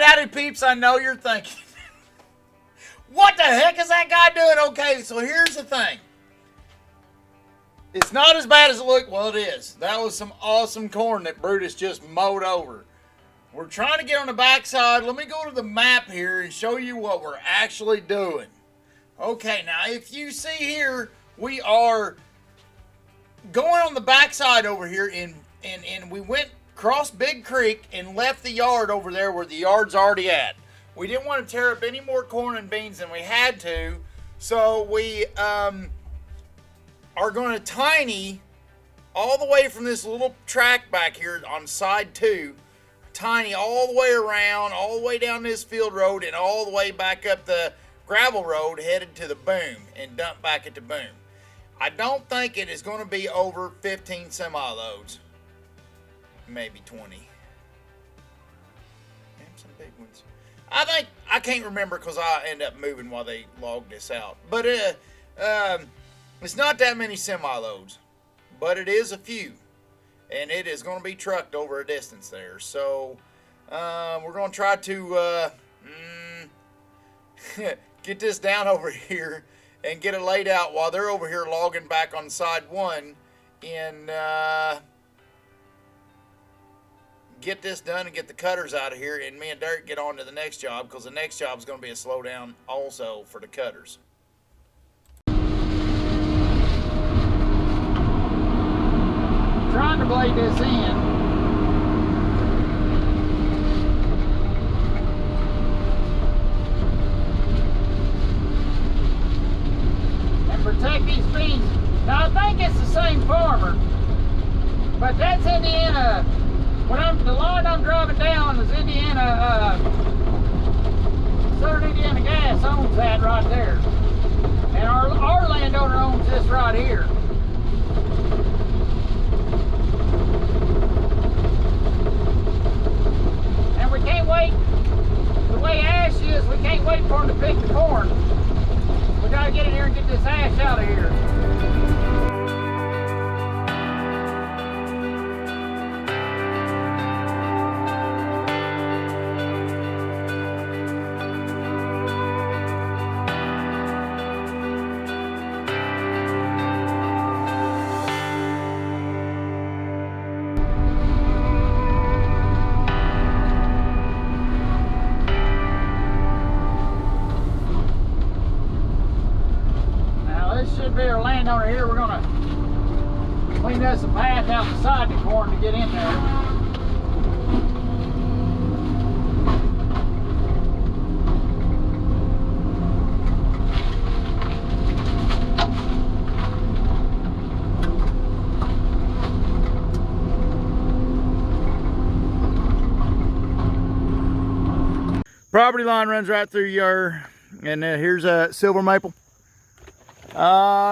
howdy peeps, I know you're thinking, what the heck is that guy doing? Okay, so here's the thing. It's not as bad as it looked. Well, it is. That was some awesome corn that Brutus just mowed over. We're trying to get on the backside. Let me go to the map here and show you what we're actually doing. Okay, now if you see here, we are going on the backside over here, and we went across Big Creek and left the yard over there where the yard's already at. We didn't want to tear up any more corn and beans than we had to, so we are going to tiny all the way from this little track back here on side 2, tiny all the way around, all the way down this field road, and all the way back up the gravel road headed to the boom and dump back at the boom. I don't think it is going to be over 15 semi-loads. Maybe 20. Damn, some big ones. I can't remember because I end up moving while they log this out. But it's not that many semi-loads, but it is a few. And it is going to be trucked over a distance there. So we're going to try to get this down over here and get it laid out while they're over here logging back on side 1 and get this done and get the cutters out of here, and me and Derek get on to the next job, because the next job is going to be a slowdown also for the cutters. Trying to blade this in. And protect these beans. Now I think it's the same farmer, but that's Indiana. The line I'm driving down is Indiana, Southern Indiana Gas owns that right there. And our landowner owns this right here. And we can't wait, the way ash is, we can't wait for them to pick the corn. We gotta get in here and get this ash out of here. Our landowner here, we're gonna clean us a path out the side of the corn to get in there. Property line runs right through your, and here's a silver maple.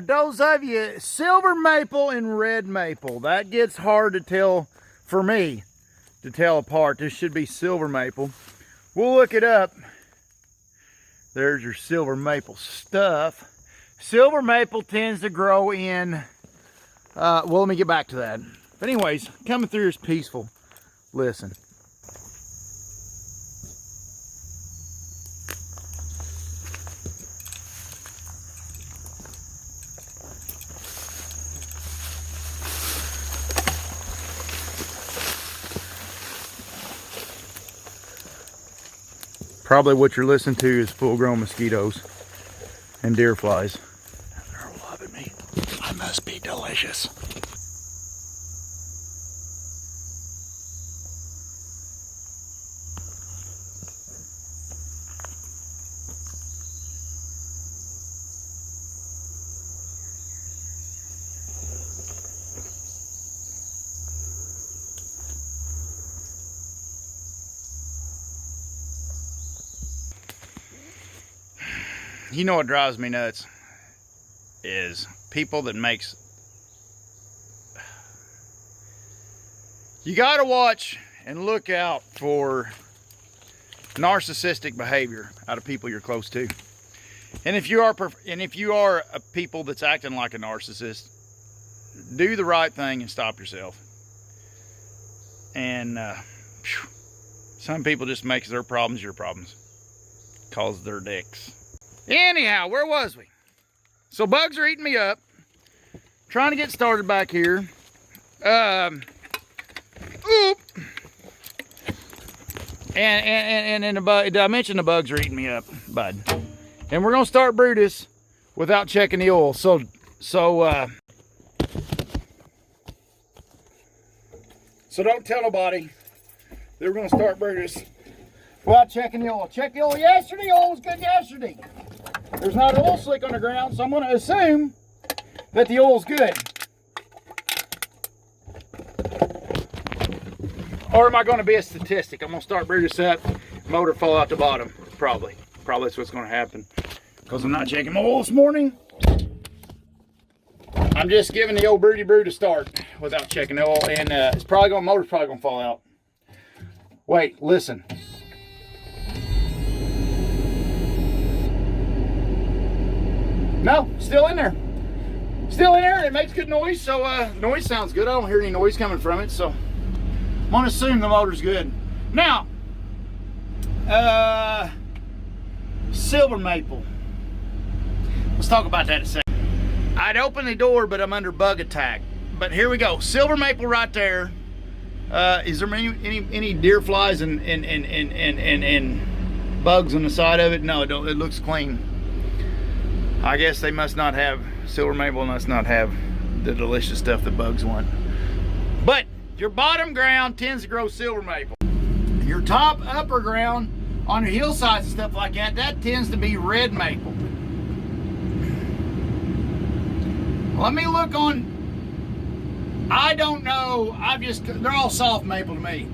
Those of you, silver maple and red maple, that gets hard to tell for me to tell apart. This should be silver maple. We'll look it up. There's your silver maple stuff. Silver maple tends to grow in, well, let me get back to that. But anyways, coming through is peaceful. Listen. Probably what you're listening to is full-grown mosquitoes and deer flies. They're loving me. I must be delicious. You know what drives me nuts is people that makes, you gotta watch and look out for narcissistic behavior out of people you're close to. And if you are a people that's acting like a narcissist, do the right thing and stop yourself. And Some people just make their problems your problems. Cause their dicks. Anyhow, where was we? So bugs are eating me up. Trying to get started back here. Oop. And the bug, did I mention the bugs are eating me up, bud? And we're gonna start Brutus without checking the oil. So don't tell nobody that we're gonna start Brutus without checking the oil. Check the oil yesterday. Oil was good yesterday. There's not an oil slick on the ground, so I'm gonna assume that the oil's good. Or am I going to be a statistic? I'm going to start Brutus up, motor fall out the bottom. Probably that's what's going to happen. Because I'm not checking my oil this morning. I'm just giving the old Broody Brew to start without checking the oil. And motor's probably going to fall out. Wait, listen. No, still in there. Still in there, and it makes good noise. So noise sounds good. I don't hear any noise coming from it, so I'm gonna assume the motor's good. Now, silver maple. Let's talk about that in a second. I'd open the door, but I'm under bug attack. But here we go. Silver maple right there. Is there any deer flies and bugs on the side of it? No, it don't. It looks clean. I guess they must not have, silver maple must not have the delicious stuff that bugs want. But your bottom ground tends to grow silver maple. Your top upper ground on your hillsides and stuff like that, that tends to be red maple. Let me look on, I don't know, they're all soft maple to me.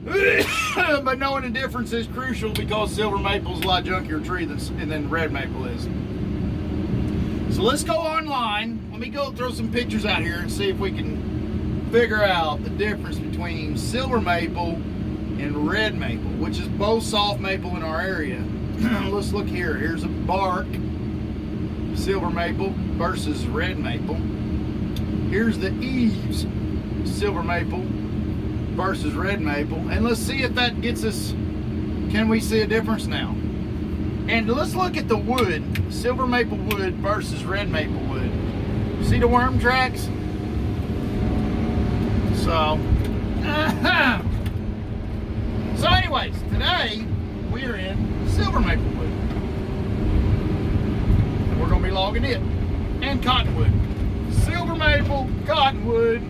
But knowing the difference is crucial because silver maple is a lot junkier tree than red maple is. So let's go online. Let me go throw some pictures out here and see if we can figure out the difference between silver maple and red maple, which is both soft maple in our area. Let's look here. Here's a bark, silver maple versus red maple. Here's the eaves, silver maple versus red maple. And let's see if that gets us, can we see a difference now? And let's look at the wood, silver maple wood versus red maple wood. See the worm tracks? So, so anyways, today we are in silver maple wood. And we're gonna be logging it. And cottonwood. Silver maple, cottonwood.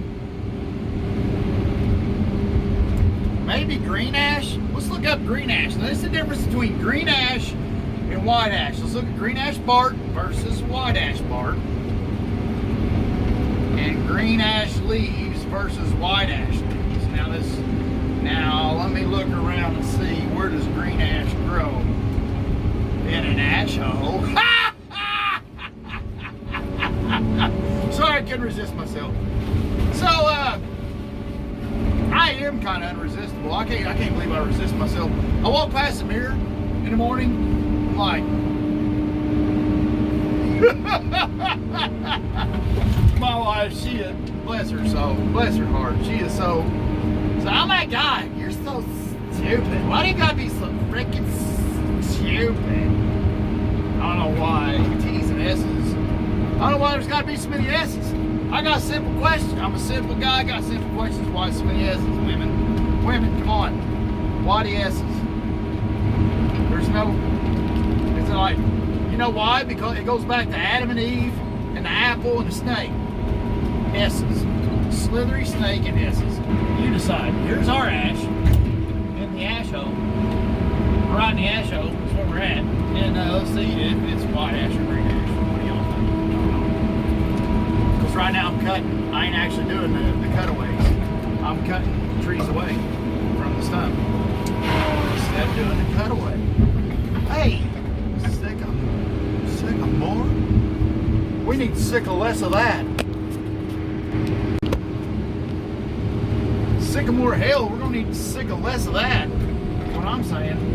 Maybe green ash. Let's look up green ash. Now, this is the difference between green ash and white ash. Let's look at green ash bark versus white ash bark. And green ash leaves versus white ash leaves. Now let me look around and see, where does green ash grow? In an ash hole. Sorry, I couldn't resist myself. So I am kind of unresistible. I can't believe I resist myself. I walk past the mirror in the morning, I'm like, my wife, she is, bless her soul, bless her heart, she is so, oh my God, you're so stupid. Why do you gotta be so freaking stupid? I don't know why, T's and S's. I don't know why there's gotta be so many S's. I got a simple question. I'm a simple guy. I got simple questions. Why so many S's? Women, come on. Why the S's? There's no, it's like, you know why? Because it goes back to Adam and Eve and the apple and the snake. S's. Slithery snake and S's. You decide. Here's our ash in the ash hole. Right in the ash hole is where we're at. And let's see if it's white ash or green ash. What do y'all think? Right now I'm cutting. I ain't actually doing the cutaways. I'm cutting trees away from the stump instead of doing the cutaway. Hey, sycamore. We need to sickle less of that. Sycamore, hell, we're gonna need to sickle less of that. That's what I'm saying.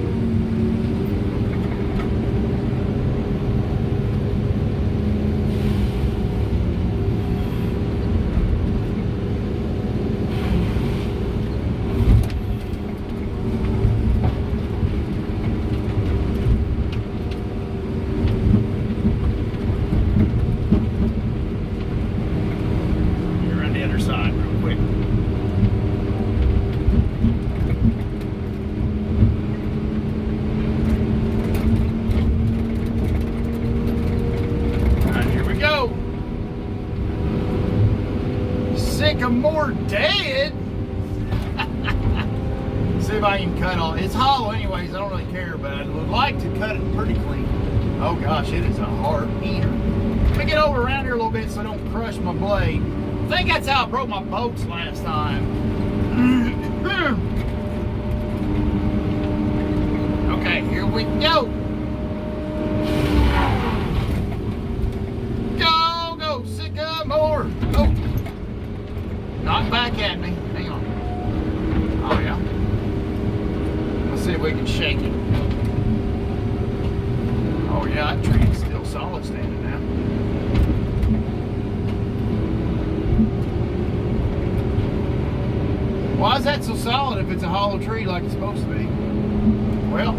more dead. See if I can cut all. It's hollow anyways, I don't really care, but I would like to cut it pretty clean. Oh gosh, it is a hard eater. Let me get over around here a little bit so I don't crush my blade. I think that's how I broke my bolts last time. Okay, here we go. Go, go, sycamore. Oh, knock back at me. Hang on. Oh yeah. Let's see if we can shake it. Oh yeah, that tree is still solid standing now. Why is that so solid if it's a hollow tree like it's supposed to be? Well,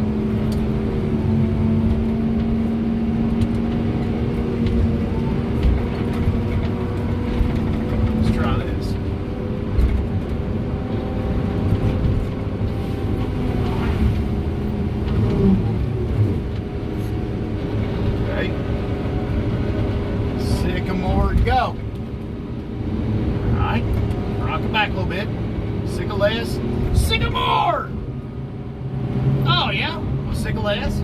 let's try this. Okay. Sycamore, go. Alright. Rock it back a little bit. Sycamores. Sycamore! Oh yeah, Sycamores.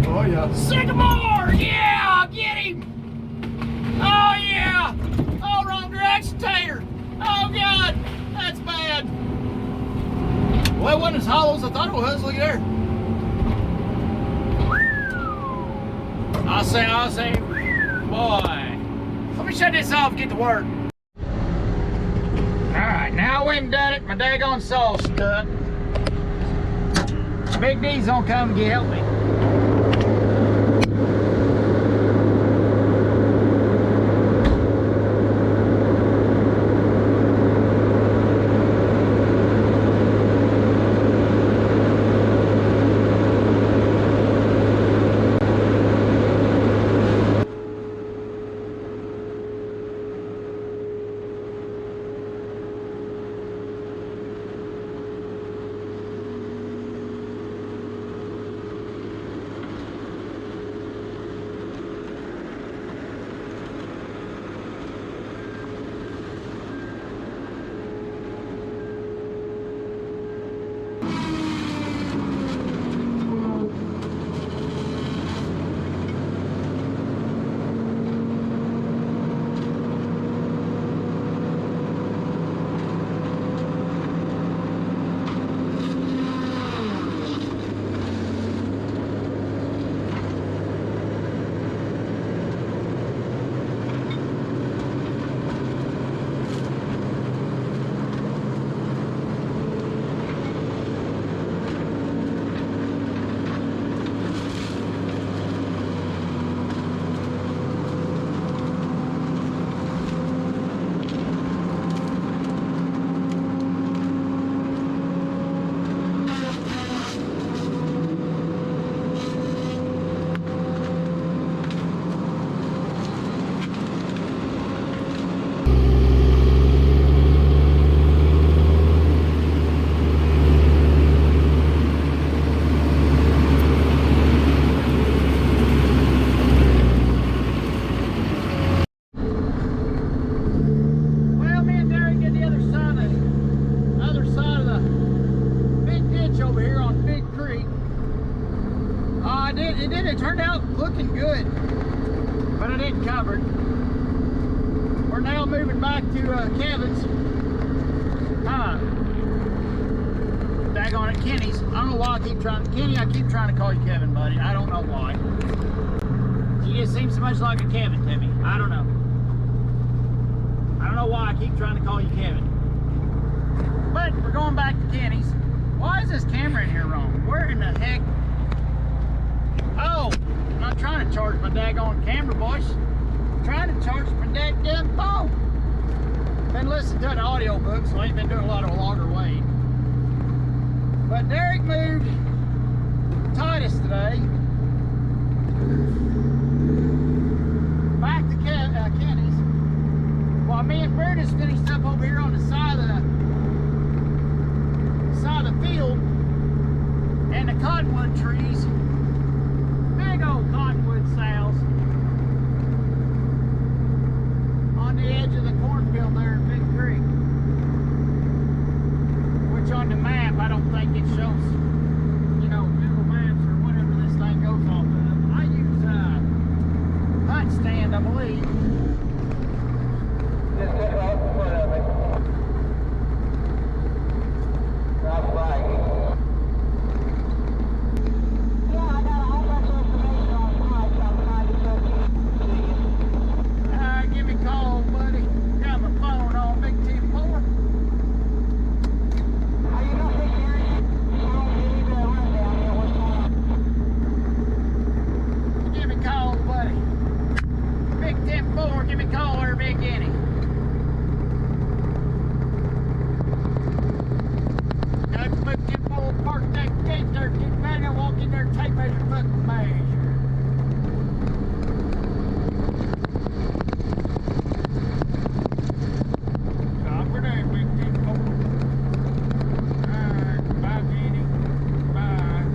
Oh yeah. Sycamore! Yeah, get him! Oh yeah! Oh, wrong direction, Tater! Oh God, that's bad. Well, it wasn't as hollow as I thought it was. Look at there. I'll say, boy. Let me shut this off and get to work. Alright, now we've done it. My daggone saw's stuck. Big D's gonna come get me. It turned out looking good, but I didn't cover it. We're now moving back to Kevin's. Daggone it, Kenny's. I don't know why I keep trying. Kenny, I keep trying to call you Kevin, buddy. I don't know why. You just seem so much like a Kevin to me. I don't know. I don't know why I keep trying to call you Kevin. But we're going back to Kenny's. Why is this camera in here wrong? Where in the heck? Oh, I'm not trying to charge my daggone camera, boys. I'm trying to charge my daggone phone. Been listening to an audio book, so I ain't been doing a lot of longer wait. But Derek moved Titus today back to Kenny's. While me and Brutus finished up over here on the side of the field and the cottonwood trees. Big old cottonwood sales on the edge of the cornfield there. I believe. Just step right in front of me. Drop right. Yeah, I got a whole bunch of information on flights. I'm trying to get to you. Give me a call, buddy. Got my phone on Big 10-4. Are you going to take care of it? You want to give me the rundown here? What's going on? Give me a call, buddy. Big 10-4, give me a call or Big Guinea. Got the Big 10-4 park that gate there. Get back and walk in there and take measure, fucking measure. Stop for there, Big 10-4. Alright, bye, Guinea. Bye.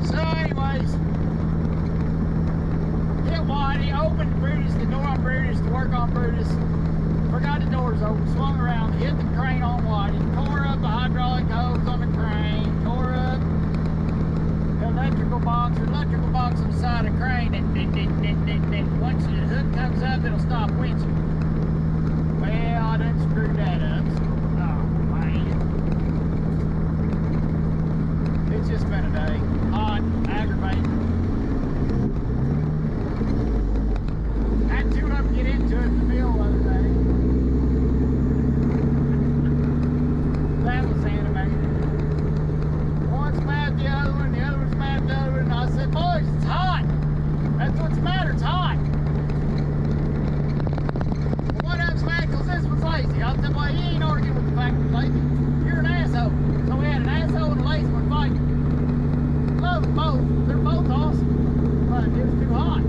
So anyways, hit Howdy, opened Brutus, the door on Brutus, to work on Brutus. Forgot the doors open, swung around, hit the crane on Howdy, tore up the hydraulic hose on the crane, tore up the electrical box on the side of the crane, and once the hook comes up, it'll stop winching. Well, I done screwed that up. Oh, man. It's just been a day. Hot, aggravating. Had to tune up and get into it in the middle the other day. That was animated. One smacked the other one, the other one smacked the other one, and I said, boys, it's hot. That's what's the matter, it's hot. Well, one of them smacked because this was lazy. I said, well, he ain't arguing with the fact that it's lazy. You're an asshole. So we had an asshole and a lazy one fighting. Love them both. They're both awesome. But it was too hot.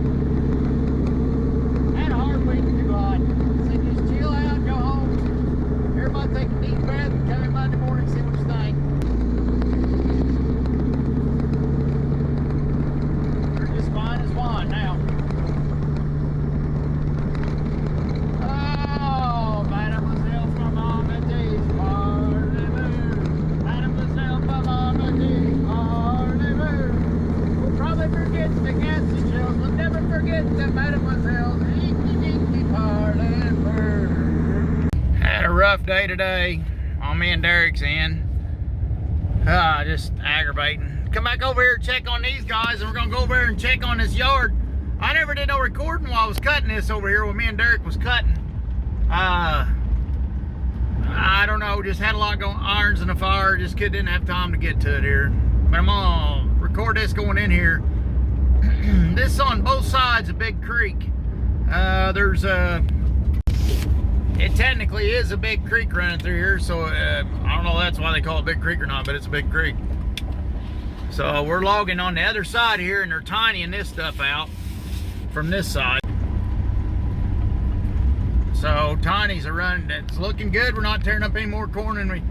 Had a hard week, too hot. So just chill out, go home. Everybody take a deep breath and come in Monday morning and see what you think. You're just fine as wine now. Oh, mademoiselle from Amity's parlez-vous. Mademoiselle from Amity's parlez-vous. We'll probably forget the gas shells. We'll never forget the mademoiselle's eeky parlez-vous. Had a rough day today on me and Derek's end. Just aggravating. Come back over here and check on these guys, and we're gonna go over here and check on this yard. I never did no recording while I was cutting this over here when me and Derek was cutting. I don't know, just had a lot going, irons in the fire, just didn't have time to get to it here. But I'm gonna record this going in here. This is on both sides of Big Creek. It technically is a big creek running through here, so I don't know if that's why they call it Big Creek or not, but it's a big creek. So we're logging on the other side here, and they're tinying this stuff out from this side. So tinies are running. It's looking good. We're not tearing up any more corn, and we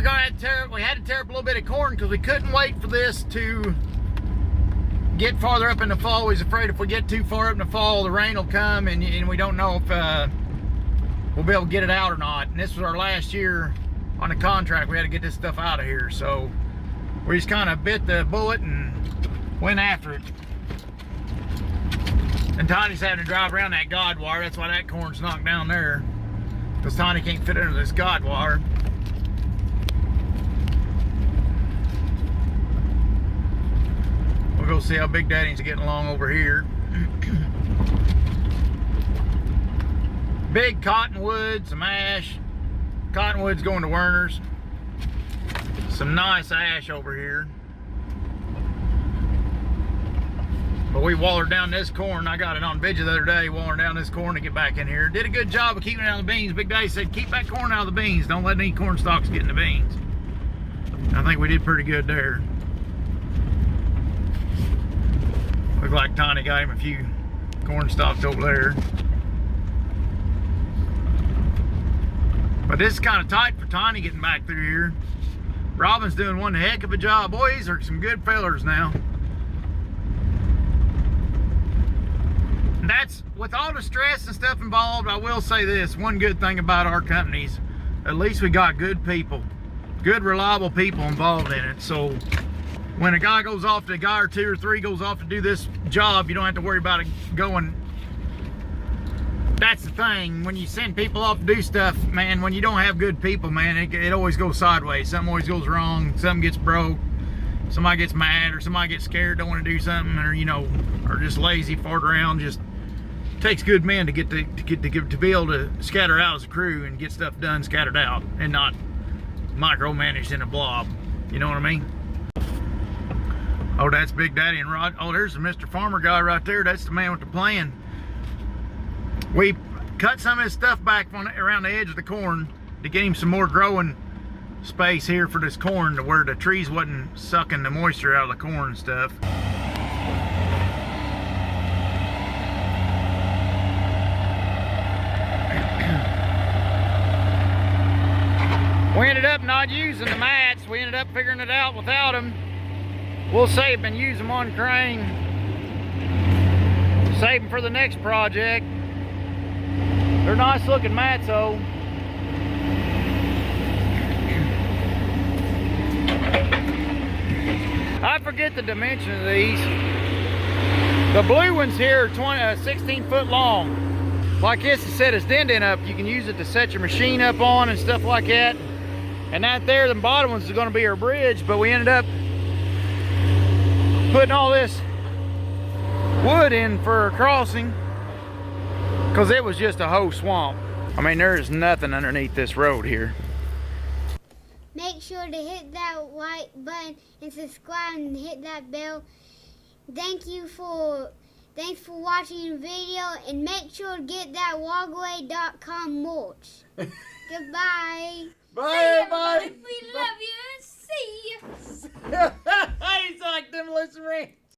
had to tear up a little bit of corn because we couldn't wait for this to get farther up in the fall. We was afraid if we get too far up in the fall, the rain will come, and we don't know if we'll be able to get it out or not. And this was our last year on the contract. We had to get this stuff out of here, so we just kind of bit the bullet and went after it. And Tiny's having to drive around that guide wire. That's why that corn's knocked down there, because Tiny can't fit under this guide wire. We'll go see how Big Daddy's getting along over here. Big cottonwood, some ash. Cottonwood's going to Werner's. Some nice ash over here. But we wallered down this corn. I got it on video the other day, wallered down this corn to get back in here. Did a good job of keeping it out of the beans. Big Daddy said, keep that corn out of the beans. Don't let any corn stalks get in the beans. I think we did pretty good there. Looked like Tiny got him a few corn stalks over there. But this is kind of tight for Tiny getting back through here. Robin's doing one heck of a job. Boy, these are some good fellers now. that's, with all the stress and stuff involved, I will say this, one good thing about our companies, at least we got good people, good reliable people involved in it. So when a guy goes off to, a guy or two or three goes off to do this job, you don't have to worry about it going. That's the thing, when you send people off to do stuff, man, when you don't have good people, man, it always goes sideways. Something always goes wrong, something gets broke, somebody gets mad, or somebody gets scared, don't want to do something, or, you know, or just lazy, fart around. Just takes good men to be able to scatter out as a crew and get stuff done scattered out and not micromanaged in a blob. You know what I mean? Oh, that's Big Daddy and Rod. Oh, there's the Mr. Farmer guy right there. That's the man with the plan. We cut some of his stuff back around the edge of the corn to get him some more growing space here for this corn, to where the trees wasn't sucking the moisture out of the corn and stuff. We ended up not using the mats. We ended up figuring it out without them. We'll save them and use them on crane. Save them for the next project. They're nice looking mats though. I forget the dimension of these. The blue ones here are 16 foot long. Like this, it said it's denting up. You can use it to set your machine up on and stuff like that. And that there, the bottom ones is going to be our bridge, but we ended up putting all this wood in for a crossing because it was just a whole swamp. I mean, there's nothing underneath this road here. Make sure to hit that like button and subscribe and hit that bell. Thanks for watching the video, and make sure to get that walkway.com mulch. Goodbye. Bye, everybody. We love you. See you. He's like Demolition Man.